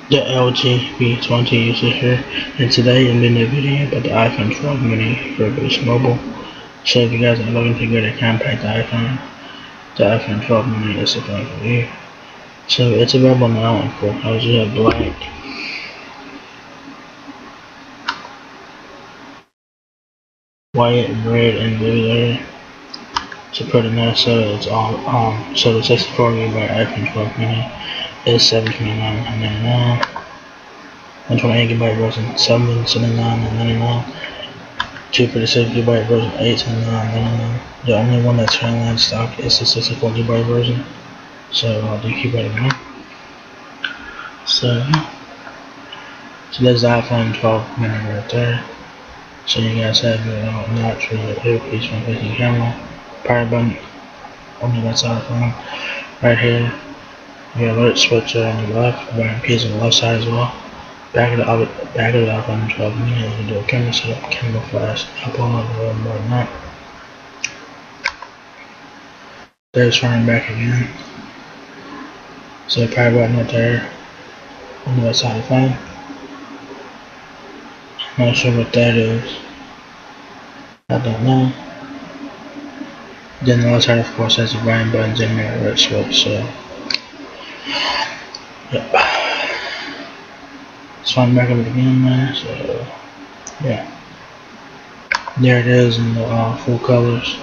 The LG V20 user here, and today I'm doing a video about the iPhone 12 mini for Boost Mobile. So if you guys are looking to get a compact iPhone, the iPhone 12 mini is the phone for you. So it's available now in four colors. You have black, white, red, and blue there. So pretty nice. So it's all so the 64GB iPhone 12 mini is $729.99. 128GB version $779.99. 256GB version $879.99. The only one that's currently in stock is the 64GB version. So do keep it in mind. So there's the iPhone 12 mini right there. So you guys have your notch for your earpiece from facing camera, power button on the right side of the phone. Right here, your alert switch on the left, button keys on the left side as well. Back of the iPhone 12 mini, you can do a camera setup, camera flash, Apple mode, and more than that. There's front and back again. So power button right there on the right side of the phone. I'm not sure what that is. I don't know. Then the left side, of course, has the volume buttons and your alert switch. So yep. Let's find back of it again, man. So yeah, there it is in the full colors.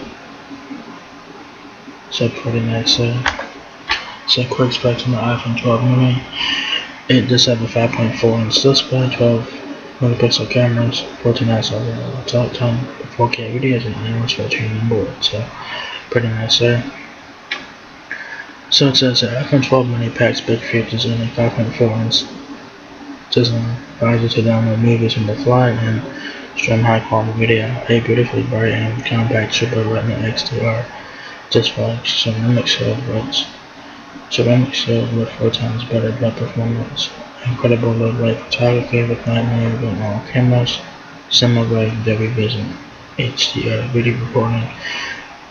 So pretty nice. So quick specs on the iPhone 12 mini. It does have a 5.4-inch display, 12 megapixel cameras, 14 ISO talk time, 4K videos, and iOS 14 on board. So pretty nice there. So it says the iPhone 12 mini packs big features in a 5.4-inch design, allows you to download movies on the fly and stream high quality video. A beautifully bright and compact Super Retina XDR display, ceramic shield with 4 times better blood performance, incredible low light photography with 9mm on all cameras, similar Dolby Vision, HDR video recording,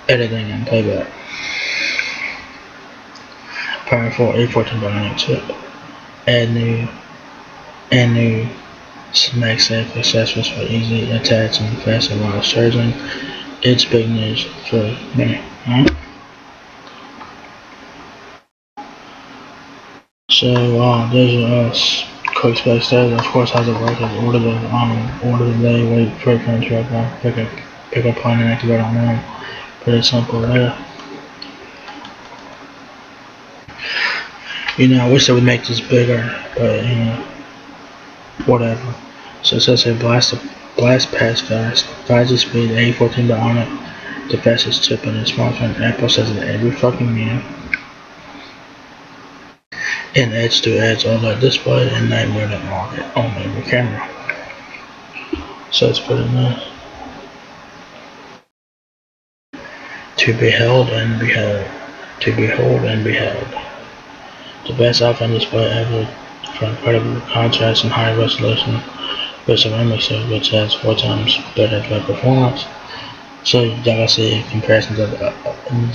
editing, and playback. Powerful A14 bionic chip. Add new MagSafe accessories for easy attach and fast and wireless charging. It's big news for me. So there's your quick specs there. Of course, how it works is order the day, wait for your phone to arrive, pick up plan and activate online. Pretty simple there. I wish they would make this bigger, but whatever. So it says here blast past fast, 5G speed, A14 bionic, the fastest chip in the smartphone. Apple says it every fucking year. And edge-to-edge OLED display and night mode on every camera. So it's pretty nice. To behold and beheld. The best iPhone display ever for incredible contrast and high resolution with ceramic shield, which has 4 times better display performance. So y'all gotta see comparisons of the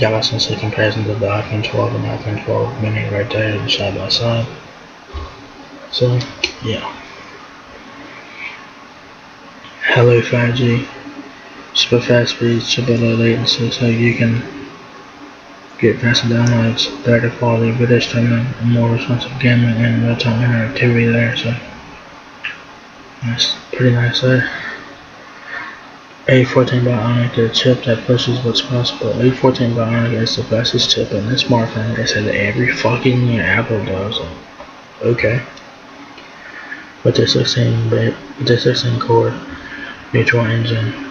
iPhone 12 and iPhone 12 mini right there side by side. So yeah. Hello 5G, super fast speeds, super low latency, so you can get faster downloads, better quality video streaming, and more responsive gaming and real-time interactivity there. So that's pretty nice there. A14 Bionic, the chip that pushes what's possible. A14 Bionic is the fastest chip in this smartphone. They said that every fucking year Apple does. Okay. With their 16 core neutral engine,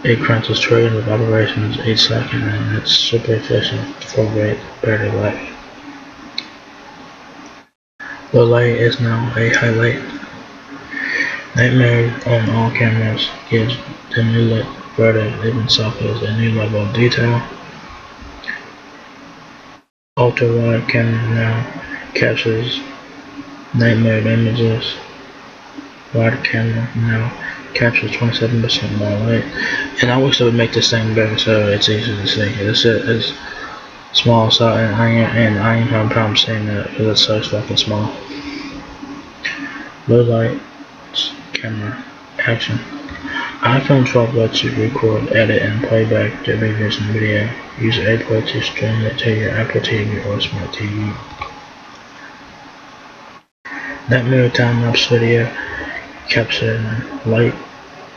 it crunches trillions of operations each second, and it's super efficient for great battery life. Low light is now a highlight. Night mode on all cameras gives the new lit photo even selfies a new level of detail. Ultra wide camera now captures night mode images. Wide camera now captures 27% more light. And I wish they would make this thing bigger so it's easier to see. This is small, so and I ain't having a problem saying that because it's so fucking small. Low light camera action. iPhone 12 lets you record, edit, and play back the videos and video. Use AirPlay to stream it to your Apple TV or Smart TV. That mirror time-lapse video captures light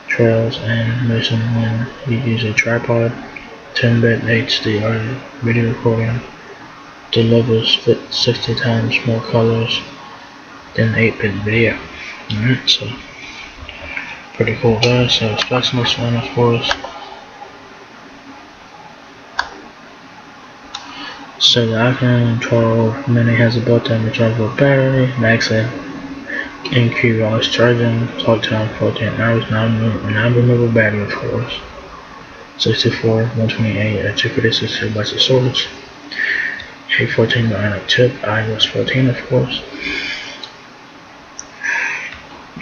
trails and motion when you use a tripod. 10-bit HDR video recording delivers 60 times more colors than 8-bit video. Alright, so pretty cool there. So specs on this one, of course. So the iPhone 12 mini has a built-in rechargeable battery, max NQ wireless charging, talk time 14 hours, non-removable battery, of course. 64, 128, and 256 GB of storage. A14 bionic chip, iOS 14, of course.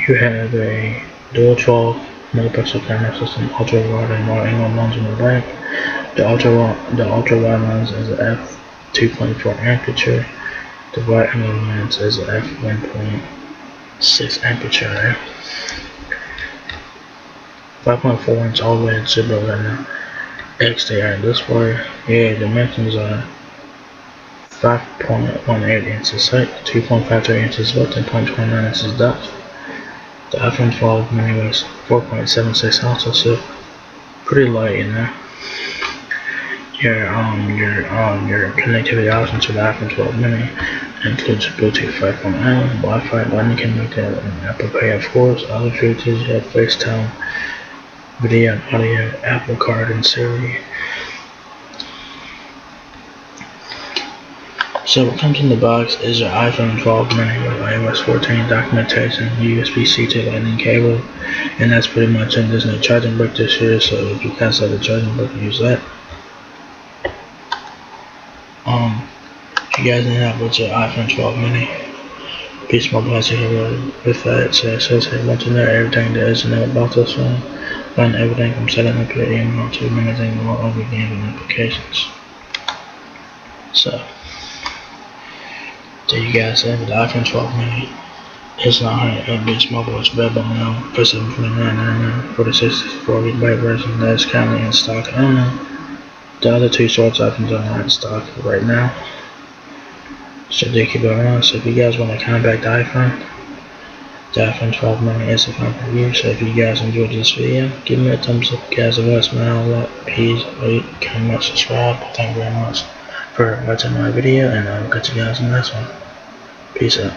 You have a dual 12 megapixel camera system, ultra wide and wide angle lens on the back. The ultra wide lens is a f2.4 aperture. The wide angle lens is a f1.6 aperture. 5.4-inch OLED Super Retina XDR display. Yeah, dimensions are 5.18 inches height, 2.53 inches width, and 0.29 inches depth. The iPhone 12 mini weighs 4.76 ounces, so pretty light in there. Your connectivity options for the iPhone 12 mini includes Bluetooth 5.0, Wi-Fi, Lightning connected, and Apple Pay, of course. Other features you have FaceTime, video and audio, Apple Card, and Siri. So what comes in the box is your iPhone 12 mini with iOS 14 documentation, USB-C to Lightning cable, and that's pretty much it. There's no charging brick this year, so if you guys have a charging brick, use that. If you guys need help with your iPhone 12 mini, Peace Mobile has to help with that. So it says they want to know everything there is to know about this phone. Learn everything from setting up your email to managing all of your games and applications. So there you guys have it. The iPhone 12 mini is not 108 bits mobile. It's available now for $749.99 for the 64GB version that is currently in stock only. The other two source items are not in stock right now, so they keep it around. So if you guys want to contact the iPhone 12 mini is a phone for you. So if you guys enjoyed this video, give me a thumbs up, guys. If that's my please rate, comment, subscribe. Thank you very much for watching my video, and I'll catch you guys in the next one. Peace out.